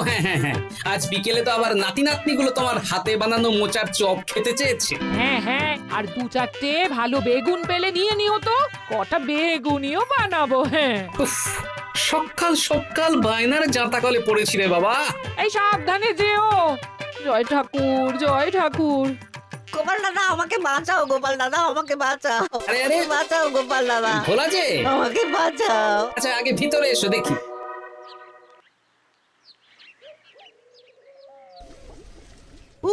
হ্যাঁ হ্যাঁ হ্যাঁ, আজ বিকেলে তো আবার নাতি নাতনিগুলো তোমার হাতে বানানো মোচার চপ খেতে চেয়েছে। হ্যাঁ হ্যাঁ, আর দু চারটে ভালো বেগুন পেলে নিয়ে নিও তো, কটা বেগুনিও বানাবো। হ্যাঁ, উফ, সকাল সকাল বায়নার জাঁতাকলে পড়েছি রে বাবা। এই সাবধানে যেও। জয় ঠাকুর, জয় ঠাকুর। গোপাল দাদা আমাকে বাঁচাও, গোপাল দাদা আমাকে বাঁচাও, আরে, আরে। বাঁচাও গোপাল দাদা, ভোলা যে, আমাকে বাঁচাও। আচ্ছা আগে ভিতরে এসো দেখি। ও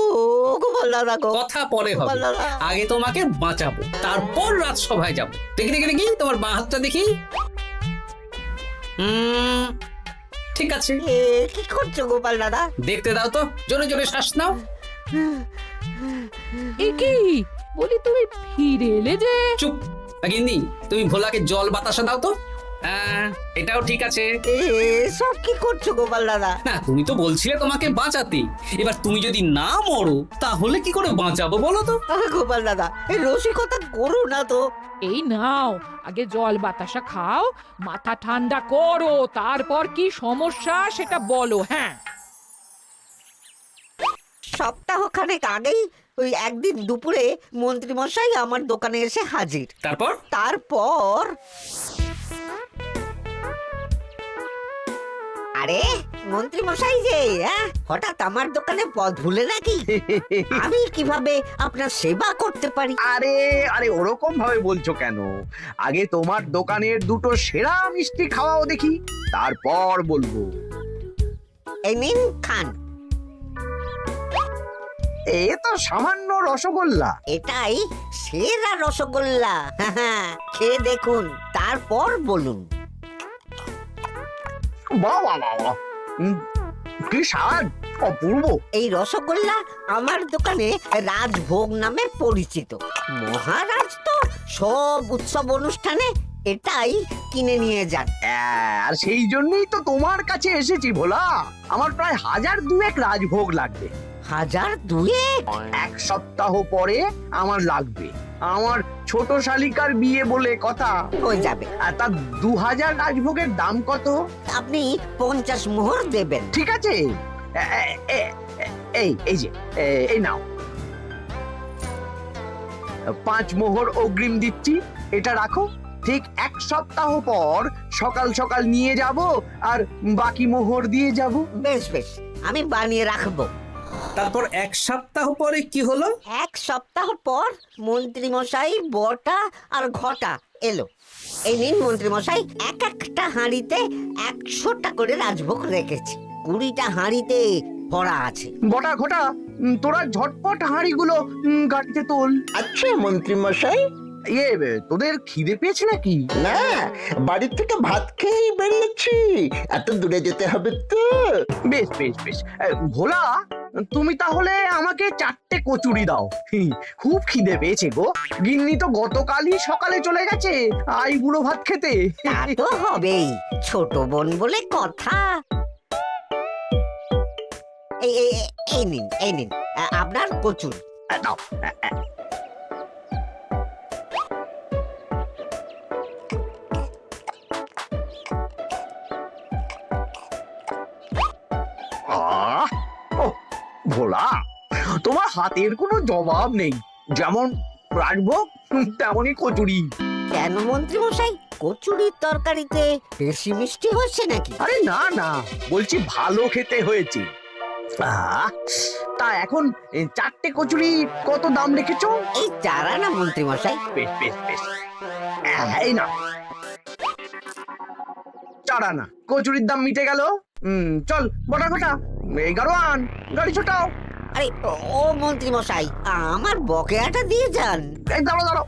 গোপাল দাদা গো, কথা পরে হবে, গোপাল দাদা। আগে তোমাকে বাঁচাবো, তারপর রাজসভায় যাবো। দেখি দেখি দেখি তোমার বাঁ হাতটা দেখি। ঠিক আছে, এ কি করছো গোপাল দাদা? দেখতে দাও তো, জোরে জোরে শ্বাস নাও। এ কি বলি, তুমি ফিরে এলে যে? চুপ গিন্নি, তুমি ভোলাকে জল বাতাসা দাও তো। হ্যাঁ, এটাও ঠিক আছে। এ সব কি করছো গোপাল দাদা? না, তুমি তো বলছিলে তোমাকে বাঁচাতে, এবার তুমি যদি না মরো তাহলে কি করে বাঁচাবো বলো তো? গোপাল দাদা এই রসিকতা করো না তো। এই নাও, আগে জল বাতাসা খাও, মাথা ঠান্ডা করো, তারপর কি সমস্যা সেটা বলো। হ্যাঁ, সপ্তাহখানেক আগেই ওই একদিন দুপুরে মন্ত্রী মশাই আমার দোকানে এসে হাজির। তারপর তারপর আরে মন্ত্রী মশাই যে হঠাৎ আমার দোকানে পদ ভুলে নাকি? আমি কিভাবে আপনার সেবা করতে পারি? আরে আরে ওরকম ভাবে বলছো কেন? আগে তোমার দোকানের দুটো সেরা মিষ্টি খাওয়াও দেখি, তারপর বলবো। এই নিন খান। এ তো সামান্য রসগোল্লা। এটাই সেরা রসগোল্লা। খেয়ে দেখুন, তারপর বলুন। বাহ বাহ বাহ বাহ। কি স্বাদ, অপূর্ব। এই রসগোল্লা আমার দোকানে রাজভোগ নামে পরিচিত। মহারাজ তো সব উৎসব অনুষ্ঠানে এটাই কিনে নিয়ে যান। আর সেই জন্যই তো তোমার কাছে এসেছি ভোলা। আমার প্রায় 1002 রাজভোগ লাগবে। 1002? এক সপ্তাহ পরে আমার লাগবে। আমার ছোট শালিকার বিয়ে বলে কথা। হয়ে যাবে। আর তার 2000 রাজভোগের দাম কত? আপনি 50 মোহর দেবেন। ঠিক আছে, এই যে এই নাও, 5 মোহর অগ্রিম দিচ্ছি, এটা রাখো। ঠিক এক সপ্তাহ পর সকাল সকাল নিয়ে যাব আর বাকি মোহর দিয়ে যাব। বেশ বেশ, আমি বানিয়ে রাখবো। তারপর এক সপ্তাহ পরে কি হলো? এক সপ্তাহ পর মন্ত্রী মশাই বটা আর ঘটা এলো। এই নিন মন্ত্রী মশাই, এক একটা হাঁড়িতে 100টা করে রাজভোগ রেখেছি। 20টা হাঁড়িতে ভরা আছে। বটা ঘটা, তোরা ঝটপট হাঁড়িগুলো গাড়িতে তোল। আচ্ছা মন্ত্রী মশাই। তোদের খিদে পেয়েছে নাকি? না, বাড়ি থেকে ভাত খেয়েই বেরিয়েছি, এত দূরে যেতে হবে তো। বেশ বেশ বেশ। ভোলা, তুমি তাহলে আমাকে 4টে কচুরি দাও। খুব খিদে পেয়েছে গো। গিন্নি তো গতকালই সকালে চলে গেছে আই বুড়ো ভাত খেতে। তা তো হবেই, ছোট বোন বলে কথা। এই নিন এই নিন আপনার কচুরি। দাও। ভোলা, তোমার হাতের কোনো জবাব নেই। যেমন রাজভোগ তেমনই কচুরি। কেন মন্ত্রী মশাই, কচুরির তরকারিতে বেশি মিষ্টি হচ্ছে নাকি? আরে না না, বলছি ভালো খেতে হয়েছে। তা এখন 4টে কচুরি কত দাম রেখেছো? এই 4 আনা মন্ত্রী মশাই। বেশ বেশ বেশ, এই না 4 আনা। কচুরির দাম মিটে গেল। চল বটা ঘটা, 11 আন, গাড়ি ছোটাও। আরে ও মন্ত্রী মশাই, আমার বকেয়াটা দিয়ে যান। এই দাঁড়াও দাঁড়াও,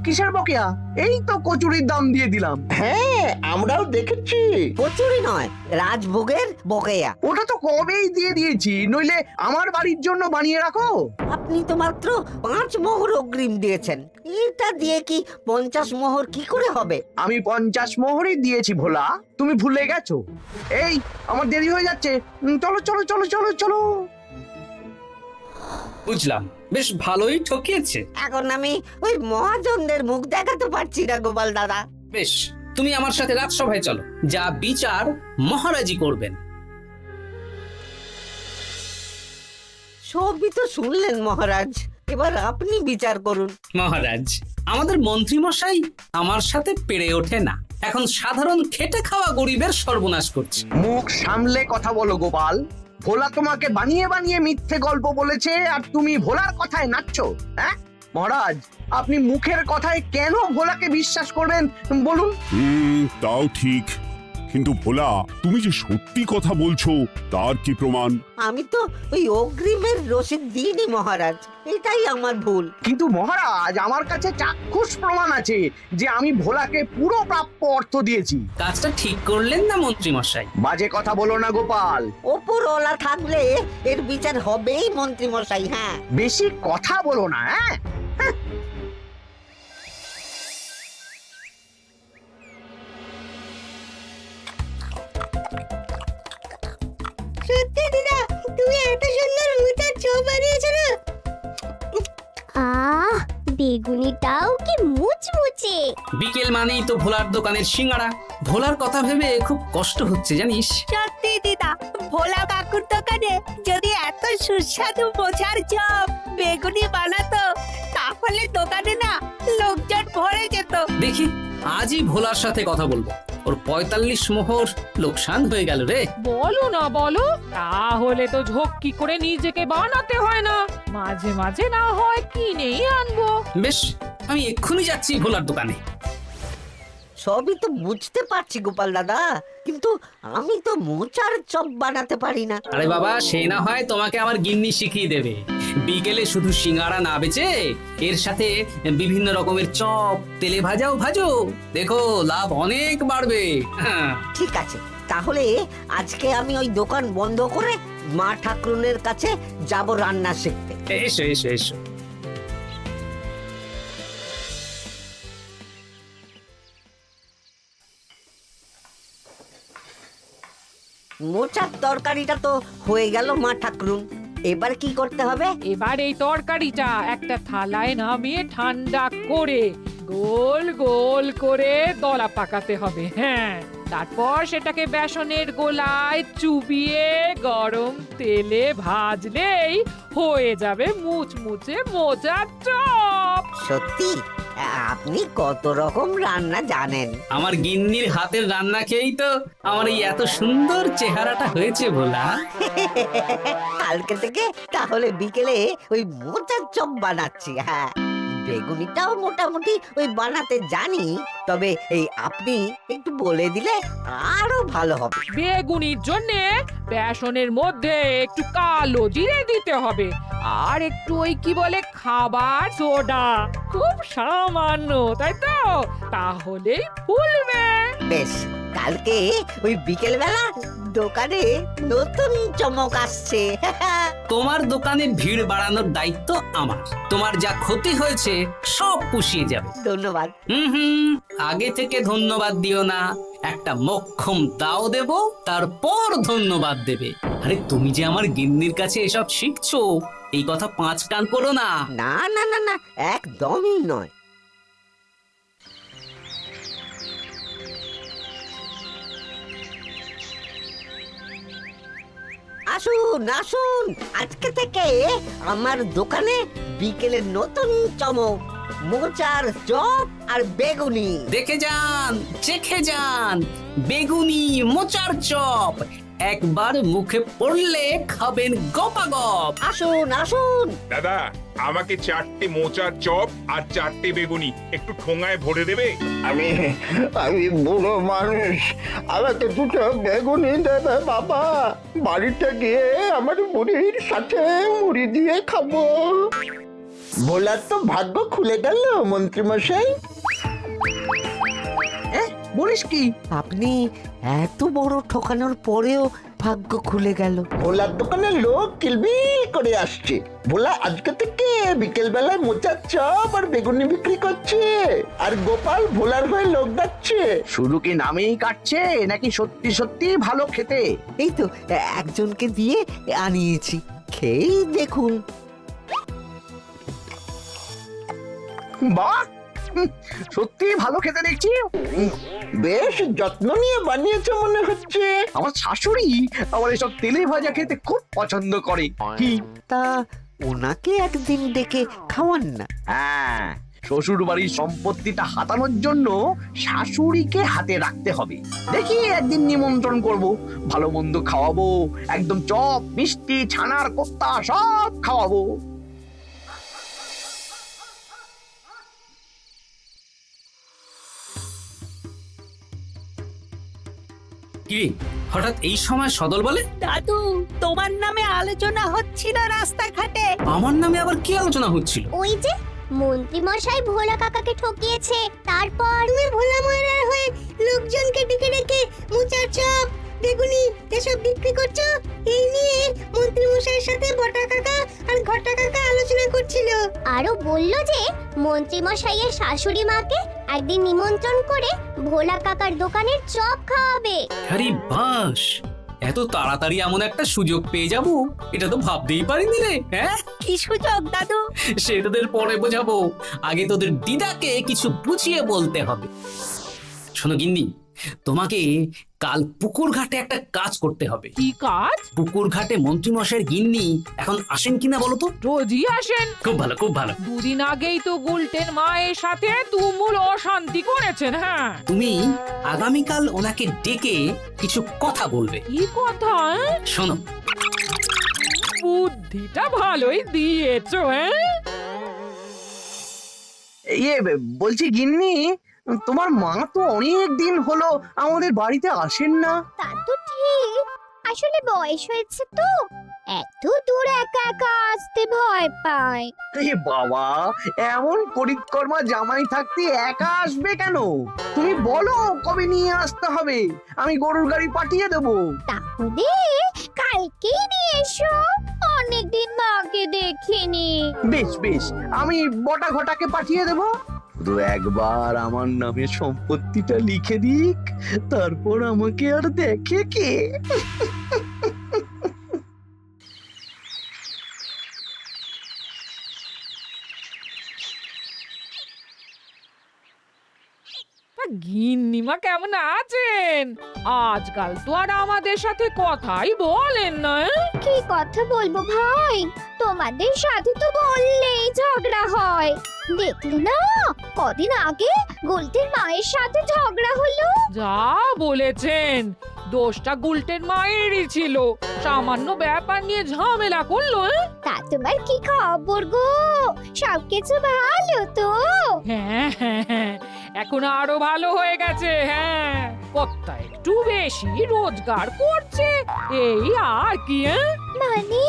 কিসের বকেয়া? এই তো কচুরির দাম দিয়ে দিলাম। হ্যাঁ, আমরাও দেখেছি। কচুরি নয়, রাজভোগের বকেয়া। ওটা তো কবেই দিয়ে দিয়েছি, নইলে আমার বাড়ির জন্য বানিয়ে রাখো। আপনি তো মাত্র 5 মোহর অগ্রিম দিয়েছেন, এটা দিয়ে কি 50 মোহর কি করে হবে? আমি 50 মোহরই দিয়েছি ভোলা, তুমি ভুলে গেছো। এই আমার দেরি হয়ে যাচ্ছে, চলো চলো চলো চলো চলো। বুঝলাম, বেশ ভালোই ঠকিয়েছে। এখন আমি ওই মহাজনদের মুখ দেখাতে পারছি না গোপাল দাদা। বেশ, তুমি আমার সাথে রাজসভায় চলো, যা বিচার মহারাজই করবেন। সবই তো শুনলেন মহারাজ, এবার আপনি বিচার করুন। মহারাজ, আমাদের মন্ত্রী মশাই আমার সাথে পেরে ওঠে না, এখন সাধারণ খেটে খাওয়া গরিবের সর্বনাশ করছে। মুখ সামলে কথা বলো গোপাল। ভোলা তোমাকে বানিয়ে বানিয়ে মিথ্যে গল্প বলেছে আর তুমি ভোলার কথায় নাচছো, হ্যাঁ? মহারাজ, আপনি মুখের কথায় কেন ভোলাকে বিশ্বাস করবেন বলুন? তাও ঠিক, কিন্তু ভোলা, তুমি যে সত্যি কথা বলছো তার কি প্রমাণ? আমি তো ওই অগ্রিমের রসিদ দিইনি মহারাজ, এটাই আমার ভুল। কিন্তু মহারাজ, আমার কাছে চাক্ষুষ প্রমাণ আছে যে আমি ভোলাকে পুরো প্রাপ্য অর্থ দিয়েছি। কাজটা ঠিক করলেন না মন্ত্রী মশাই? বাজে কথা বলো না গোপাল। ওপরওয়ালা থাকলে এর বিচার হবেই মন্ত্রী মশাই। হ্যাঁ, বেশি কথা বলো না, হ্যাঁ? সত্যি দিদা, তুমি এত সুন্দর মোচার চপ বানিয়েছো না? আহ, বেগুনিটাও কি মুচমুচে। বিকেল মানেই তো ভোলার দোকানের সিঙ্গাড়া। ভোলার কথা ভেবে খুব কষ্ট হচ্ছে জানিস। সত্যি দিদা, ভোলা কাকুর দোকানে যদি এত সুস্বাদু মোচার চপ বেগুনি বানাতো তাহলে দোকানে না লোকজন ভরে যেত। দেখি আজই ভোলার সাথে কথা বলবো। ওর 45 মোহর লোকসান হয়ে গেল রে। বলো না বলো, তাহলে তো ঝক্কি করে নিজেকে বানাতে হয় না, মাঝে মাঝে না হয় কিনেই আনবো। বেশ, আমি এক্ষুনি যাচ্ছি ভোলার দোকানে। সবই তো বুঝতে পারছি গোপাল দাদা, কিন্তু আমি তো মোচার চপ বানাতে পারি না। আরে বাবা, সে না হয় তোমাকে আমার গিন্নি শিখিয়ে দেবে। বিকেলে শুধু সিঙ্গাড়া না বেচে এর সাথে বিভিন্ন রকমের চপ, তেলে ভাজাও ভাজো, দেখো লাভ অনেক বাড়বে। হ্যাঁ, ঠিক আছে, তাহলে আজকে আমি ওই দোকান বন্ধ করে মা ঠাকুরনের কাছে যাব রান্না শিখতে। এসো এসো এসো। মোচার তরকারিটা তো হয়ে গেল মা ঠাকুরুন, এবার কি করতে হবে? এবার এই তরকারিটা একটা থালায় নামিয়ে ঠান্ডা করে গোল গোল করে দলা পাকাতে হবে। হ্যাঁ, তারপর সেটাকে বেসনের গোলায় চুবিয়ে গরম তেলে ভাজলেই হয়ে যাবে মুচমুচে মোচার চপ। সত্যি আপনি কত রকম রান্না জানেন। আমার গিন্নির হাতের রান্না খেয়েই তো আমার এই এত সুন্দর চেহারাটা হয়েছে ভোলা। কালকে থেকে তাহলে বিকেলে ওই মোচার চপ বানাচ্ছি। হ্যাঁ, বেগুনিটাও মোটামুটি ওই বানাতে জানি, তবে এই আপনি একটু বলে দিলে আরো ভালো হবে। বেগুনির জন্যে বেসনের মধ্যে একটু কালো জিরে দিতে হবে, আর একটু ওই কি বলে খাবার সোডা, খুব সামান্য, তাই তো? তাহলেই ফুলবে। বেশ, কালকে ওই বিকেল বেলা দোকানে নতুন চমক আসছে। তোমার দোকানে ভিড় বাড়ানোর দায়িত্ব আমার। তোমার যা ক্ষতি হয়েছে সব পুষিয়ে যাবে। ধন্যবাদ। হুম, আগে থেকে ধন্যবাদ দিও না, একটা মোক্ষম দাও দেব, তারপর ধন্যবাদ দেবে। আরে তুমি যে আমার গিন্নির কাছে এসব শিখছো, এই কথা 5 কান করো না। না না না না, একদমই নয়। আসুন আসুন, আজকে থেকে আমার দোকানে বিকেলের নতুন চমক, মোচার চপ আর বেগুনি। দেখে যান, চেখে যান, বেগুনি মোচার চপ একবার মুখে পড়লে খাবেন গপাগপ। আসুন আসুন। দাদা, আমাকে 4টে মোচার চপ আর 4টে বেগুনি একটু ঠোঙায় ভরে দেবে? আমি আমি বুড়ো মানুষ, আমাকে দুটো বেগুনি দেবে বাবা। বাড়িতে গিয়ে আমার মুড়ির সাথে মুড়ি দিয়ে খাবো। ভোলার তো ভাগ্য খুলে গেল মন্ত্রী মশাই। বলিস কি? আপনি এত বড় ঠকানোর পরেও ভাগ্য খুলে গেল। ভোলার দোকানে লোক কিলবিল করে আসছে। ভোলা আজকে থেকে বিকেল বেলায় মোচার চপ আর বেগুনি বিক্রি করছে, আর গোপাল ভোলার হয়ে লোক ডাকছে। শুধু কি নামেই কাটছে নাকি সত্যি সত্যি ভালো খেতে? এই তো একজনকে দিয়ে আনিয়েছি, খেয়েই দেখুন। বাহ, সত্যি ভালো খেতে দেখছি। বেশ যত্ন নিয়ে বানিয়েছে মনে হচ্ছে। আমার শাশুড়ি আমার এসব তেলে ভাজা খেতে খুব পছন্দ করে। কি? তা ওনাকে একদিন ডেকে খাওয়ান না। হ্যাঁ, শ্বশুর বাড়ির সম্পত্তিটা হাতানোর জন্য শাশুড়িকে হাতে রাখতে হবে। দেখি একদিন নিমন্ত্রণ করব, ভালো মন্দ খাওয়াবো, একদম চপ মিষ্টি ছানার কোপ্তা সব খাওয়াবো। কি রে, হঠাৎ এই সময় সদল বলে? দাদু, তোমার নামে আলোচনা হচ্ছিল রাস্তাঘাটে। আমার নামে আবার কি আলোচনা হচ্ছিল? ওই যে মন্ত্রী মশাই ভোলা কাকাকে ঠকিয়েছে, তারপর তুমি ভোলা ময়রার হয়ে লোকজনকে ডেকে ডেকে মোচার চপ বেগুনি এসব বিক্রি করছো। এই নিয়ে মন্ত্রী মশাইয়ের সাথে বটা কাকা আর ঘটা কাকা আলোচনা করছিল। আরো বললো যে মন্ত্রী মশাইয়ের শাশুড়ি মাকে একদিন নিমন্ত্রণ করে ভোলা কাকার দোকানের চপ খাওয়াবে। আরে বাস, এত তাড়াতাড়ি এমন একটা সুযোগ পেয়ে যাব এটা তো ভাবতেই পারিনি রে। হ্যাঁ, কি সুযোগ দাদু? সে তোদের পরে বোঝাবো, আগে তোদের দিদাকে কিছু বুঝিয়ে বলতে হবে। শোনো গিন্নি, তোমাকে কাল পুকুর ঘাটে একটা কাজ করতে হবে। কি কাজ? পুকুর ঘাটে মন্ত্রী মশাইয়ের গিন্নি এখন আসেন কিনা বলো তো? রোজই আসেন। খুব ভালো, খুব ভালো। দুদিন আগেই তো গুলটেন মায়ের সাথে তুমুল অশান্তি করেছেন। হ্যাঁ, তুমি আগামীকাল ওনাকে ডেকে কিছু কথা বলবে। কি কথা? শোনো, বুদ্ধিটা ভালোই দিয়েছো। হ্যাঁ, বলছি গিন্নি, তোমার মা তো অনেক দিন হলো আমাদের বাড়িতে আসেন না। তা তো ঠিক, আসলে বয়স হয়েছে তো, এত দূর একা একা আসতে ভয় পায়। এ বাবা, এমন করিতকর্মা জামাই থাকতে একা আসবে কেন? তুমি বলো কবে নিয়ে আসতে হবে, আমি গরুর গাড়ি পাঠিয়ে দেবো। তাহলে কালকেই নিয়ে এসো, অনেকদিন মাকে দেখিনি। বেশ বেশ, আমি বটা ঘটাকে পাঠিয়ে দেবো। শুধু একবার আমার নামে সম্পত্তিটা লিখে দিক, তারপর আমাকে আর দেখে কে। গিন্নিমা কেমন আছেন? আজকাল তো আর আমাদের সাথে কথাই বলেন না। কি কথা বলবো ভাই, তোমাদের সাথে তো বললেই ঝগড়া হয়। দেখলে না, কদিন আগে গোলটের মায়ের সাথে ঝগড়া হলো। যা বলেছেন, দোষটা গুলটেন মায়েরই ছিল। সামান্য ব্যাপার নিয়ে ঝামেলা করলো। তা তোমার কি খবর গো, সবকিছু ভালো তো? হ্যাঁ হ্যাঁ হ্যাঁ, এখন আরো ভালো হয়ে গেছে। হ্যাঁ, কর্তা একটু বেশি রোজগার করছে, এই আর কি। মানে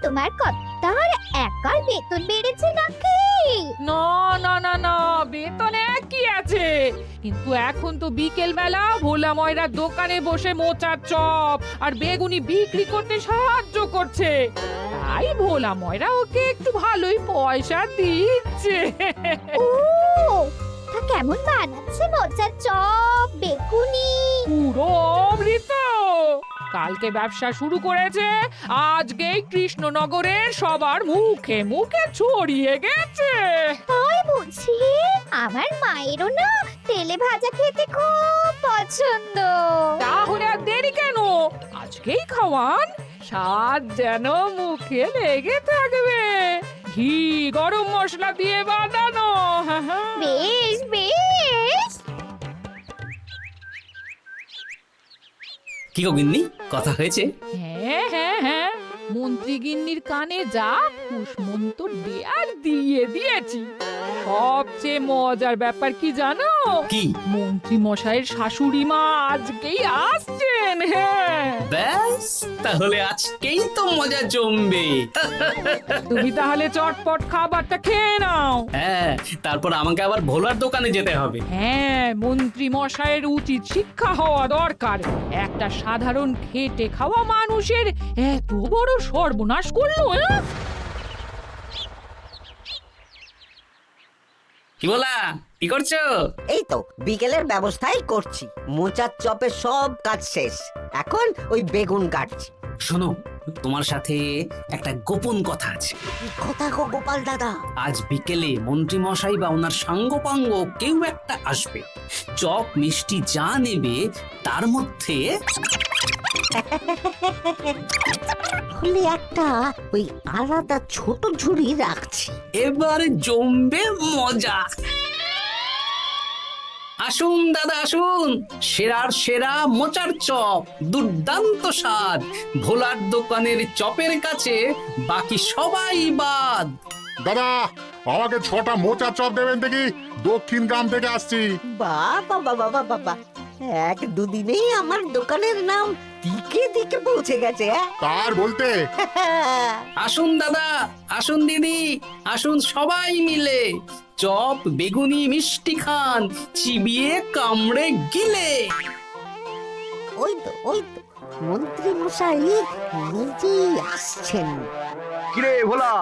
তোমার কর্তার একার বেতন বেড়েছে নাকি? না না না না, বেতন একই আছে, কিন্তু এখন তো বিকেল বেলা ভোলা ময়রার দোকানে বসে মোচার চপ আর বেগুনি বিক্রি করতে সাহায্য করছে। তাই ভোলা ময়রা ওকে একটু ভালোই পয়সা দিচ্ছে। ও, তা কেমন বানাচ্ছে মোচার চপ বেগুনি? পুরো অমৃত। কালকে ব্যবসা শুরু করেছে, আজকেই কৃষ্ণনগরের সবার মুখে মুখে ছড়িয়ে গেছে। তাই বুঝি? আমার মায়েরও না তেলে ভাজা খেতে খুব পছন্দ। তাহলে আর দেরি কেন, আজকেই খাওয়ান, স্বাদ যেন মুখে লেগে থাকবে। ঘি গরম মশলা দিয়ে বানানো। বেশ বেশ। কি গো গিন্নি, কথা হয়েছে? হ্যাঁ হ্যাঁ হ্যাঁ, মন্ত্রী গিন্নির কানে যা কুসমন্ত দেয়ার দিয়ে দিয়েছি। সবচেয়ে মজার ব্যাপার কি জানো? কি? মন্ত্রী মশাইয়ের শাশুড়ি মা আজকেই আসছেন। হ্যাঁ, ব্যাস, তাহলে আজকেই তো মজা জমবে। তুমি তাহলে চটপট খাবারটা খেয়ে নাও। হ্যাঁ, তারপর আমাকে আবার ভোলার দোকানে যেতে হবে। হ্যাঁ, মন্ত্রী মশাইয়ের উচিত শিক্ষা হওয়া দরকার। একটা সাধারণ খেটে খাওয়া মানুষের এত বড় সর্বনাশ করলো। কি বলা, কি করছো? এই তো বিকেলের ব্যবস্থাই করছি, মোচার চপের সব কাজ শেষ, এখন ওই বেগুন কাটছি। শোনো, তোমার সাথে একটা গোপন কথা আছে। কি কথা গো গোপাল দাদা? আজ বিকেলে মন্ত্রী মশাই বা ওনার সাঙ্গপাঙ্গ কেউ একটা আসবে, চপ মিষ্টি যা নেবে তার মধ্যে হলে একটা ওই আলাদা ছোট ঝুড়ি রাখছি। এবারে জমবে মজা। আসুন দাদা আসুন, সেরার সেরা মোচার চপ, দুর্দান্ত স্বাদ। ভোলার দোকানের চপের কাছে বাকি সবাই বাদ। দাদা আমাকে 6টা মোচা চপ দেবেন দেখি, দক্ষিণ গ্রাম থেকে আসছি। বাবা বাবা বাবা বাবা, এক দুদিনেই আমার দোকানের নাম দিকে দিকে পৌঁছে গেছে। তার বলতে আসুন দাদা আসুন দিদি, আসুন সবাই মিলে চপ বেগুনি মিষ্টি খান, চিবিয়ে কামড়ে গিলে। ওই তো মন্ত্রী মশাই নিজেই আসছেন। কিরে ভোলা,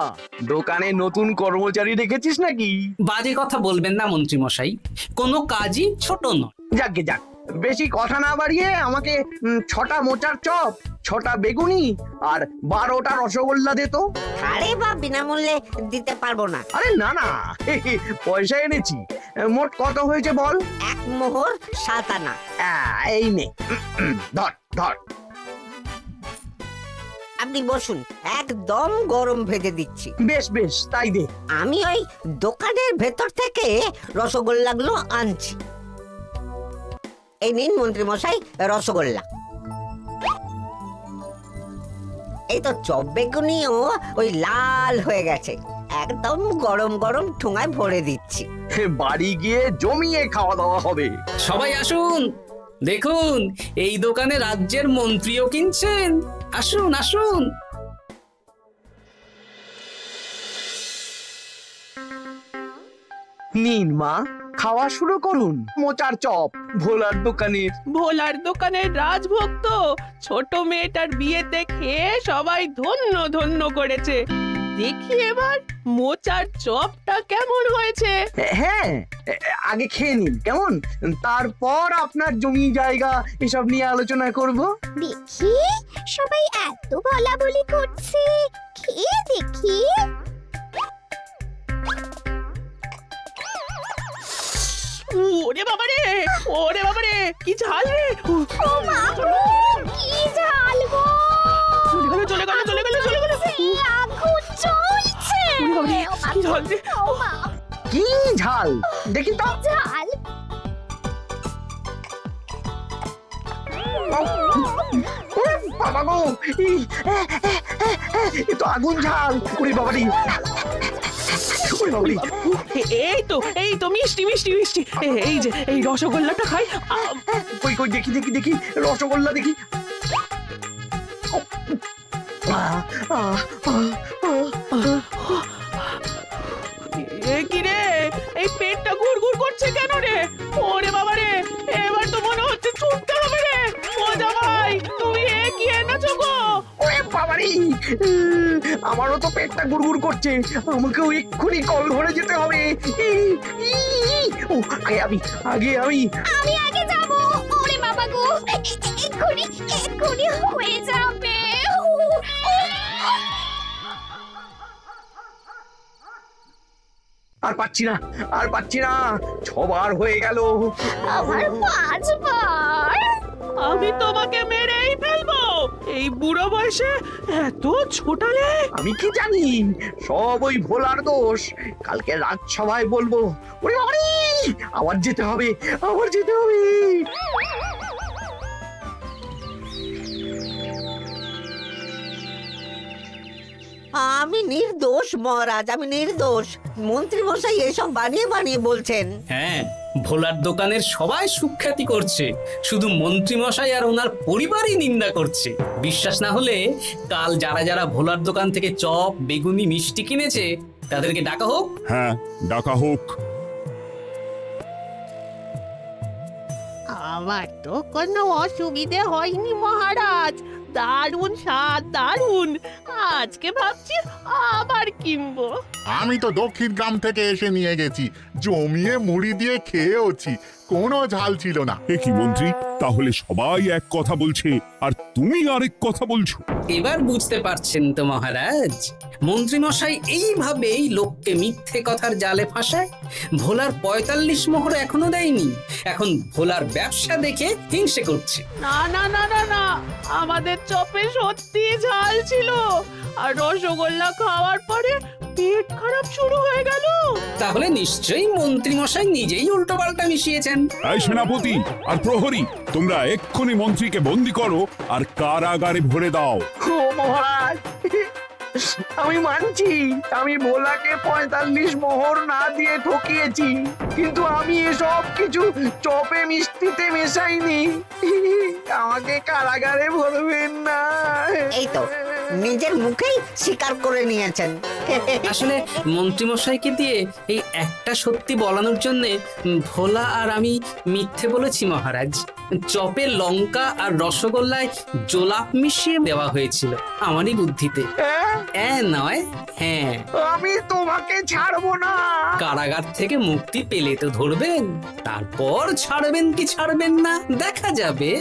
দোকানে নতুন কর্মচারী রেখেছিস নাকি? বাজে কথা বলবেন না মন্ত্রী মশাই, কোনো কাজই ছোট নয়। যাকে যাক, বেশি কথা না বাড়িয়ে আমাকে 6টা মোচার চপ, 6টা বেগুনি আর 12টা রসগোল্লা দে তো। আরে বা বিনামূল্যে দিতে পারবো না। আরে না না, পয়সা এনেছি। মোট কত হয়েছে বল? 1 মোহর 7 আনা। এই নে, ধর ধর। আপনি বসুন, একদম গরম ভেজে দিচ্ছি। বেশ বেশ, তাই দে। আমি ওই দোকানের ভেতর থেকে রসগোল্লাগুলো আনছি। এই নিন মন্ত্রী মশাই রসগোল্লা। এই তো চপ বেগুনিও ওই লাল হয়ে গেছে, একদম গরম গরম ঠোঙায় ভরে দিচ্ছি। বাড়ি গিয়ে জমিয়ে খাওয়া দাওয়া হবে। সবাই আসুন, দেখুন এই দোকানে রাজ্যের মন্ত্রীও কিনছেন। আসুন আসুন। নিন মা, খাওয়া শুরু করুন মোচার চপ ভোলার দোকানের। ভোলার দোকানের রাজভক্ত ছোট মেয়েটার বিয়েতে খেয়ে সবাই ধন্য ধন্য করেছে। দেখি এবার মোচার চপটা কেমন হয়েছে। হ্যাঁ, আগে খেয়ে নিন কেমন, তারপর আপনার জমি জায়গা এসব নিয়ে আলোচনা করব। দেখি সবাই এত বলা বলি করছে, খেয়ে দেখি। ওরে বাবারে, ওরে বাবারে, কি ঝাল রে! ও মা গো, কি ঝাল গো! চলে গেল চলে গেল চলে গেল চলে গেল! এই আগুন জ্বলছে! ওরে বাবারে, কি ঝাল রে! ও মা, কি ঝাল দেখি তো। ঝাল! ওরে বাবা গো, এ তো আগুন ঝাল। ওরে বাবারি, ওরে বাবারি। এই তো মিষ্টি মিষ্টি মিষ্টি। এই যে এই রসগোল্লাটা খাই। কই কই দেখি দেখি দেখি, রসগোল্লা দেখি। কি রে, এই পেটটা গুড়গুড় করছে কেন রে? ওরে বাবা রে, এবার তো মনে হচ্ছে ছুটতে হবে রে। ও জামাই, তুমি এ কি এনেছো গো? ওরে বাবারি, আমারও তো পেটটা গুড়গুড় করছে, আমাকেও এক্ষুনি কল ধরে যেতে হবে। ও, আগে আমি আমি আগে যাব। ওরে বাবা গো, এক্ষুনি হয়ে যাবে। আর পাচ্ছি না, আর পাচ্ছি না, 6বার হয়ে গেল। আমার 5 বার। আমি তোমাকে মেরেই ফেলবো। এই বুড়ো বয়সে এত ছোটালে। আমি কি জানি, সব ওই ভোলার দোষ। কালকে রাজসভায় বলবো। ওরে বাবারি, আবার যেতে হবে, আবার যেতে হবে। আমি নির্দোষ মহারাজ, আমি নির্দোষ। মন্ত্রী মশাই এসব বানিয়ে বানিয়ে বলছেন। হ্যাঁ, ভোলার দোকানের সবাই সুখ্যাতি করছে, শুধু মন্ত্রী মশাই আর ওনার পরিবারই নিন্দা করছে। বিশ্বাস না হলে কাল যারা যারা ভোলার দোকান থেকে চপ বেগুনি মিষ্টি কিনেছে তাদেরকে ডাকা হোক। হ্যাঁ, ডাকা হোক। আমার তো কোনো অসুবিধে হয়নি মহারাজ। দারুণ স্বাদ, দারুণ। আজকে ভাবছি আবার কিনবো। আমি তো দক্ষিণ গ্রাম থেকে এসে নিয়ে গেছি, জমিয়ে মুড়ি দিয়ে খেয়েওছি, কোনো ঝাল ছিল না। এ কি মন্ত্রী, তাহলে সবাই এক কথা বলছে আর তুমি আরেক কথা বলছো? এবার বুঝতে পারছেন তো মহারাজ, মন্ত্রী মশাই এইভাবেই লোককে মিথ্যে কথার জালে ফাঁসায়। ভোলার ৪৫ মোহর এখনো দেয়নি, এখন ভোলার ব্যবসা দেখে হিংসে করছে। না না না না না, আমাদের চপে সত্যি ঝাল ছিল, আর রসগোল্লা খাওয়ার পরে পেট খারাপ শুরু হয়ে গেল। তাহলে নিশ্চয়ই মন্ত্রী মশাই নিজেই উল্টোপাল্টা মিশিয়েছেন। এই সেনাপতি আর প্রহরী, তোমরা এক্ষুনি মন্ত্রীকে বন্দি করো আর কারাগারে ভরে দাও। ও মহারাজ, আমি মানছি আমি ভোলাকে ৪৫ মোহর না দিয়ে ঠকিয়েছি, কিন্তু আমি এসব কিছু চপে মিষ্টিতে মেশাইনি। আমাকে কারাগারে ভরবেন না। এই তো নিজের মুখেই স্বীকার করে নিয়েছেন। আসলে মন্ত্রী মশাইকে দিয়ে এই একটা সত্যি বলানোর জন্য ভোলা আর আমি মিথ্যে বলেছি মহারাজ। চপে লঙ্কা আর রসগোল্লায় জোলাপ মিশিয়ে দেওয়া হয়েছিল আমারই বুদ্ধিতে। নয়, হ্যাঁ। আমি তোমাকে ছাড়বো না। কারাগার থেকে মুক্তি পেলে তো ধরবেন, তারপর ছাড়বেন কি ছাড়বেন না দেখা যাবে।